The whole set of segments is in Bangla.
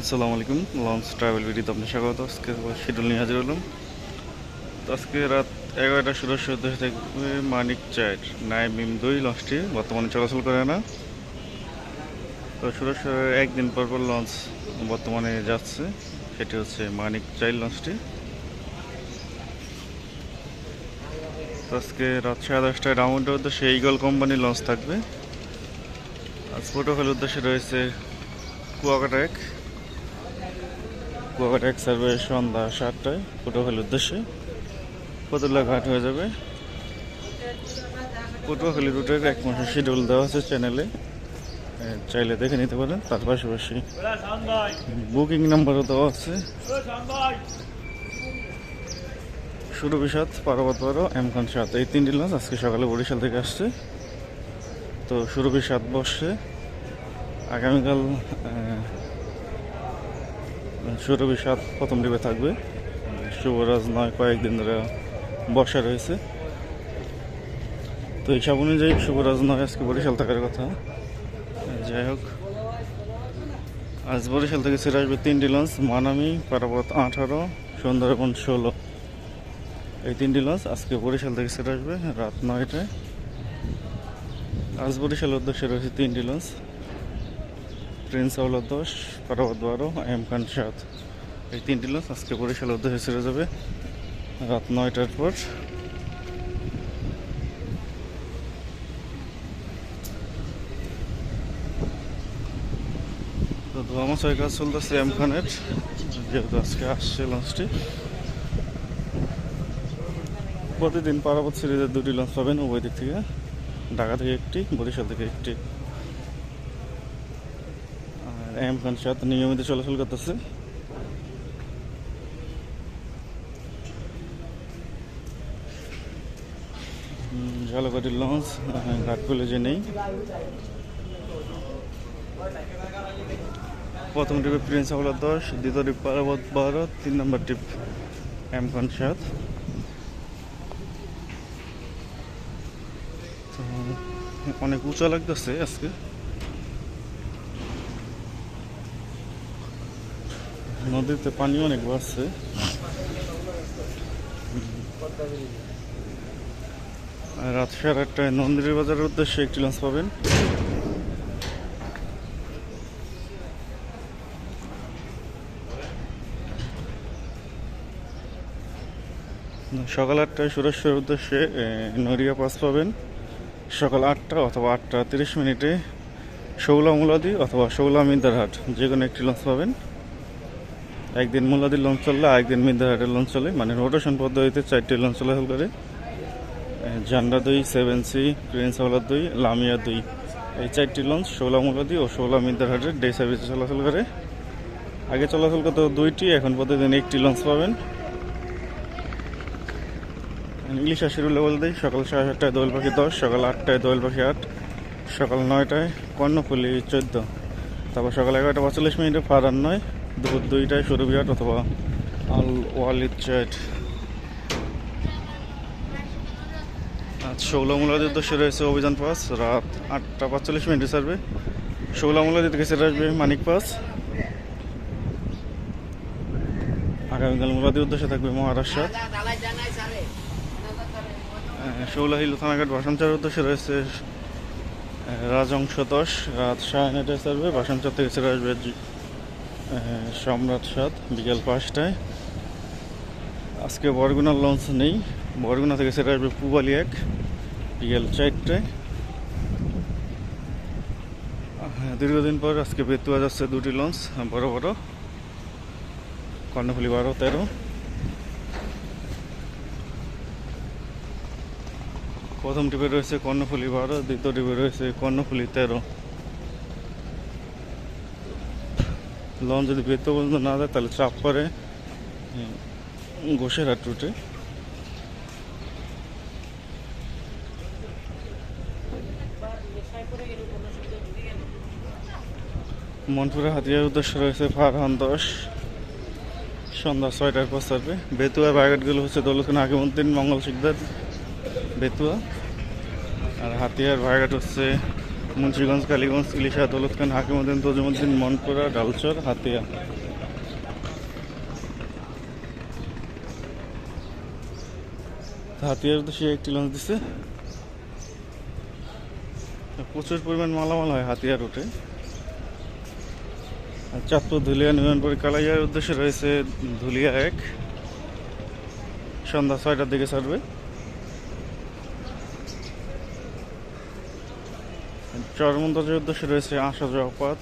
আসসালামু আলাইকুম। লঞ্চ ট্রাভেল ভিডিওতে আপনার স্বাগত। আজকে শিডিউল নিয়ে হাজির হলাম। তো আজকে রাত 11টা সুরক্ষা উদ্দেশ্যে থাকবে মানিক চাইট নাইমিম 2 লঞ্চটি বর্তমানে চলাচল করে না। তো সুরক্ষার একদিন পর পর লঞ্চ বর্তমানে যাচ্ছে, সেটি হচ্ছে মানিক চাইল্ড লঞ্চটি। তো আজকে রাত 10:30টায় রাউন্ডের উদ্দেশ্যে ইগল কোম্পানির লঞ্চ থাকবে। আজ প্রোটোকলের উদ্দেশ্যে রয়েছে কুয়াকাটা এক সার্ভে সন্ধ্যা 7টায় পটুয়াখালীর উদ্দেশ্যে ফতুল্লা ঘাট হয়ে যাবে। পটুয়াখালী রুটের এক মাসের শিডিউল দেওয়া আছে চ্যানেলে, চাইলে দেখে নিতে পারেন। তার পাশাপাশি বুকিং নাম্বারও দেওয়া আছে। সুরভি 7, পারাবত 12, এম খান 7 এই তিনটি লঞ্চ আজকে সকালে বরিশাল থেকে আসছে। তো সুরভি 7 বসছে আগামীকাল। সুরভি 7 প্রথম ডিপে থাকবে। শুভরাজ 9 কয়েকদিন ধরে বর্ষা রয়েছে। তো হিসাব অনুযায়ী শুভরাজ 9 আজকে বরিশাল থাকার কথা। যাই হোক, আজ বরিশাল থেকে ছেড়ে আসবে 3টি লঞ্চ, মানামি, পারাবত 18, সুন্দরবন 16। এই 3টি লঞ্চ আজকে বরিশাল থেকে ছেড়ে আসবে রাত 9টায়। আজ বরিশালের উদ্দেশ্যে রয়েছে 3টি লঞ্চ, প্রিন্স আওলাদ 10, পারাবত 12, এম খান 7। এই 3টি লঞ্চ আজকে বরিশালের উদ্দেশ্যে ছেড়ে যাবে রাত 9টার পর। তো ধোয়ামশায় কাজ চলতেছে এম খানের, যেহেতু আজকে আসছে লঞ্চটি। প্রতিদিন পারাবত সিরিজের 2টি লঞ্চ পাবেন উভয় দিক থেকে, ঢাকা থেকে একটি, বরিশাল থেকে একটি। আর এম খান 7 নিয়মিত চলাচল করতেছে। ঝালকাঠির লঞ্চ ঘাট কলেজে নেই। প্রথম ট্রিপে প্রিন্স আওলাদ 10, দ্বিতীয় ট্রিপ পারাবত 12, 3 নম্বর ট্রিপ এম খান 7। তো অনেক উঁচা লাগতেছে আজকে, নদীতে পানি অনেক বাড়ছে। রাত 8:30টায় নন্দিনী বাজারের উদ্দেশ্যে একটি লঞ্চ পাবেন। সকাল 8টায় সুরেশ্বরের উদ্দেশ্যে নড়িয়া পাস পাবেন। সকাল 8টা অথবা 8টা 30 মিনিটে শৌলা মুলাদি অথবা শৌলা মিন্দারহাট যে কোনো একটি লঞ্চ পাবেন। একদিন মুলাদির লঞ্চ চললে আরেকদিন মিন্দারহাটের লঞ্চ চলে, মানে রোটেশন পদ্ধতিতে 4টি লঞ্চ চলাচল করে। ঝান্ডা 2, 7C, প্রিন্স আওলাদ 2, লামিয়া 2 এই 4টি লঞ্চ শৌলা মুলাদি ও শৌলা মিন্দারহাটের ডে সার্ভিসে চলাচল করে। আগে চলাচল করতে 2টি, এখন প্রতিদিন একটি লঞ্চ পাবেন। ইংলিশ শিডিউলে বলে দিই, সকাল 7:30টায় দোয়েল পাখি 10, সকাল 8টায় দোয়েল পাখি 8, সকাল 9টায় কর্ণফুলি 14, তারপর সকাল 11টা 45 মিনিটে ফারান 9, দুপুর 2টায় সুরভি 8 অথবা আল ওয়ালিদ চাইট। আজ শৌলা মুলাদির উদ্দেশ্যে রয়েছে অভিযান পাস, রাত 8টা 45 মিনিটে ছাড়বে। শৌলা মুলাদি থেকে ছেড়ে আসবে মানিক পাস। আগামীকাল মুলাদির উদ্দেশ্যে থাকবে মহারাষ্ট্র। শৌলা হিল থানাঘাট ভাষণচারের উদ্দেশ্যে রয়েছে রাজংশ 10, রাত 9:30টায় ছাড়বে। ভাষণচার থেকে ছেড়ে আসবে সম্রাট 7 বিকেল 5টায়। আজকে বরগুনার লঞ্চ নেই, বরগুনা থেকে ছেড়ে আসবে পুবালি 1 বিকেল 4টায়। দীর্ঘদিন পর আজকে বেতুয়া যাচ্ছে 2টি লঞ্চ বড় বড়, কর্ণফুলি 12, 13। প্রথম টিপে রয়েছে কর্ণফুলি 12, দ্বিতীয় টিপে রয়েছে কর্ণফুলি 13। লঞ্চ যদি বেতুয়া পর্যন্ত না যায় তাহলে চাপ করে ঘোষেরহাট রুটে। মনপুরা হাতিয়ার উদ্দেশ্যে রয়েছে ফারহান 10, সন্ধ্যা 6টার পর ছাড়বে। বেতুয়া বাগেটগুলো হচ্ছে দৌলতখান হাকিমউদ্দিন, মঙ্গল শিকদার, বেতুয়া। আর হাতিয়ার ভাইঘাট হচ্ছে মুন্সিগঞ্জ, কালীগঞ্জ, ইলিশা, দৌলতখান, হাকিমউদ্দিন, তজুমুদ্দিন, মনপুরা, ডালচর, হাতিয়া। হাতিয়ার উদ্দেশ্যে একটি লঞ্চ দিচ্ছে। প্রচুর পরিমাণ মালামাল হয় হাতিয়া রুটে। চাঁদপুর, ধুলিয়া, নিউনপুর, কালাইয়ার উদ্দেশ্যে রয়েছে ধুলিয়া 1, সন্ধ্যা 6টার দিকে ছাড়বে। চরমন্তাজের উদ্দেশ্যে রয়েছে আসা যাওয়া 5,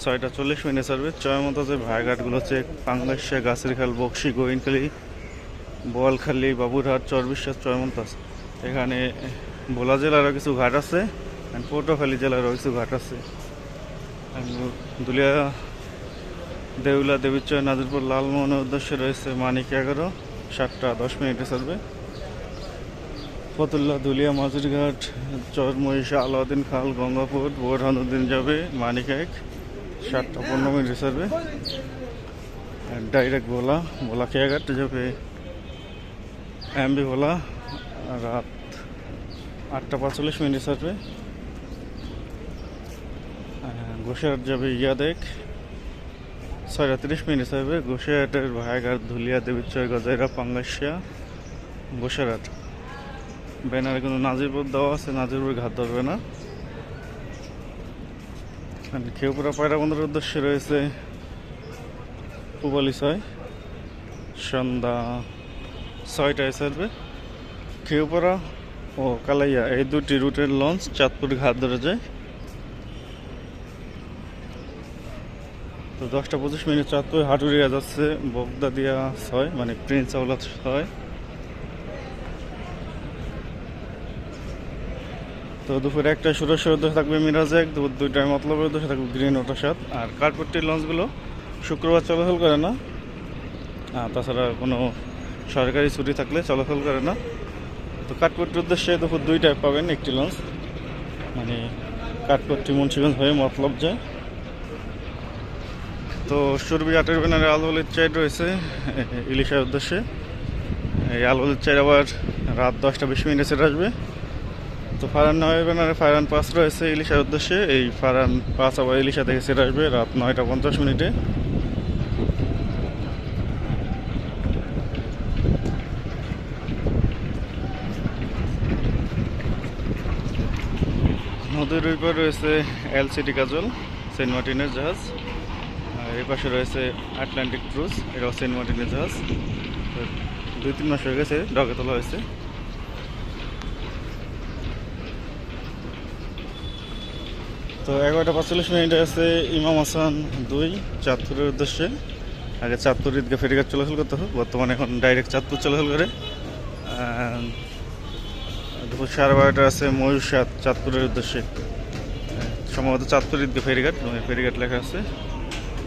6টা 40 মিনিটে ছাড়বে। চরমন্তাজের ভাইঘাটগুলো হচ্ছে পাংলাশিয়া, গাছেরখাল, বক্সি, গোয়েনখালী, বোয়ালখালী, বাবুরহাট, চরবিশ্বাস, চরমন্তাজ। এখানে ভোলা জেলারও কিছু ঘাট আছে, পটুয়াখালী জেলারও কিছু ঘাট আছে। দুলিয়া, দেউলা, দেবীচর, নাজিরপুর, লালমোহনের উদ্দেশ্যে রয়েছে মানিক 11, 7টা 10 মিনিটে ছাড়বে। ফতুল্লা, দুলিয়া, মাঝুরঘাট, চর মহিষা, আলাউদ্দিন খাল, গঙ্গাপুর, বোরহানুদ্দিন যাবে মানিক 1, 7টা 15 মিনিটে ছাড়বে। ডাইরেক্ট ভোলা, ভোলা খেয়াঘাট যাবে এমবি ভোলা, রাত 8টা 45 মিনিটে ছাড়বে। গোসাইহাট যাবে ইয়াদেক, 6টা 30 মিনিটে ছাড়বে। গোসাইহাটের ভাইঘাট, ধুলিয়া, দেবীচর, গজাইরা, পাঙ্গাসিয়া, গোসাইহাট। ব্যানারে কোনো নাজিরপুর দেওয়া আছে, নাজিরপুর ঘাট ধরবে না। খেউপুরা পায়রা বন্দরের উদ্দেশ্যে রয়েছে পুবালি 6, সন্ধ্যা 6টায় ছাড়বে। খেউপুরা ও কালাইয়া এই দুটি রুটের লঞ্চ চাঁদপুর ঘাট ধরে যায়। তো 10টা 25 মিনিট চাঁদপুর হাটুরিয়া যাচ্ছে বগদা দিয়া 6, মানে প্রিন্স আওলাদ 6। তো দুপুরে 1টায় সুরেশ্বর উদ্দেশ্যে থাকবে মিরাজ 1, দুপুর 2টায় মতলবের উদ্দেশ্যে থাকবে গ্রিন ওটা 7। আর কাঠপট্টির লঞ্চগুলো শুক্রবার চলাচল করে না, তাছাড়া কোনো সরকারি ছুটি থাকলে চলাচল করে না। তো কাঠপট্টির উদ্দেশ্যে দুপুর 2টায় পাবেন একটি লঞ্চ, মানে কাঠপট্টি মুন্সিগঞ্জ হয়ে মতলব যায়। তো সুরভি 8-এর ব্যানারে আলওয়ালির চাইড রয়েছে ইলিশার উদ্দেশ্যে। এই আলওয়ালির চাইড আবার রাত 10টা 20 মিনিটে ছেড়ে আসবে। তো ফারান 9-এর ব্যানারে ফারান 5 রয়েছে ইলিশার উদ্দেশ্যে। এই ফারান 5 আবার ইলিশা থেকে ছেড়ে আসবে রাত 9টা 50 মিনিটে। নদীর ওই পারে রয়েছে এলসিডি কাজল, সেন্ট মার্টিনের জাহাজ। আর এই পাশে রয়েছে আটলান্টিক ক্রুজ, এটাও সেন্ট মার্টিনের জাহাজ। 2-3 মাস হয়ে গেছে ডকে তোলা হয়েছে। তো 11টা 45 মিনিটে আছে ইমাম হাসান 2 চাঁদপুরের উদ্দেশ্যে। আগে চাঁদপুর ঈদগাহ ফেরিঘাট চলাচল করতে হবে, বর্তমানে এখন ডাইরেক্ট চাঁদপুর চলাচল করে। দুপুর 12:30 আছে ময়ূর 7 চাঁদপুরের উদ্দেশ্যে, সম্ভবত চাঁদপুর ঈদগাহ ফেরিঘাট, ফেরিঘাট লেখা আছে।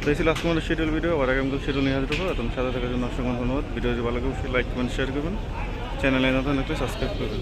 তো এই ছিল আজকে আমাদের শিডিউল ভিডিও। আবার আগামীকাল শিডিউল নিয়ে হাজির হবো। এখন সাথে থাকার জন্য অসংখ্য ধন্যবাদ। ভিডিওটি ভালো লাগলে অবশ্যই লাইক কমেন্ট শেয়ার করবেন, চ্যানেলে নতুন একটু সাবস্ক্রাইব করবেন।